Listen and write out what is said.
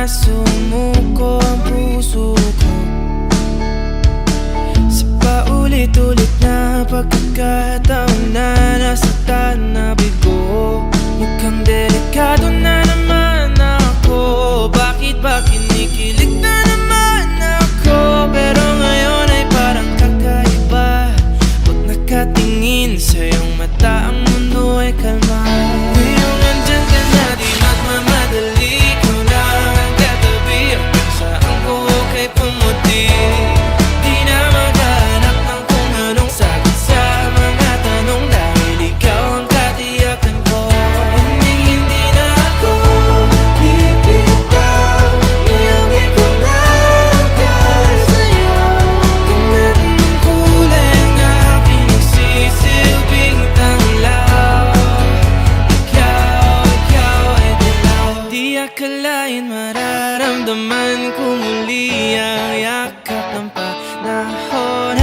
sumuko ang puso ko sa paulit-ulit na pagkakataon na nasaktan na bigo. Mukhang delikado na naman ako. Bakit ba kinikilig na naman ako? Pero ngayon ay parang kakaiba. Pag nakatingin sa iyong mata, ang mundo ay kalma. Ngayong nandyan ka na, di magmamadali. Ikaw lang ang katabi, hanggang saan ko kay pumuti. Di na maghanap ng kung anong sagot sa mga tanong, dahil ikaw ang katiyakan ko. Hindi na ako bibitaw, ngayong ikaw na ang sa'yo. Tingnan mong kulay ang aking nagsisilbing tanglaw. Ikaw ay dilaw. Di akalain mararamdaman ko muli ang yakap ng panahon.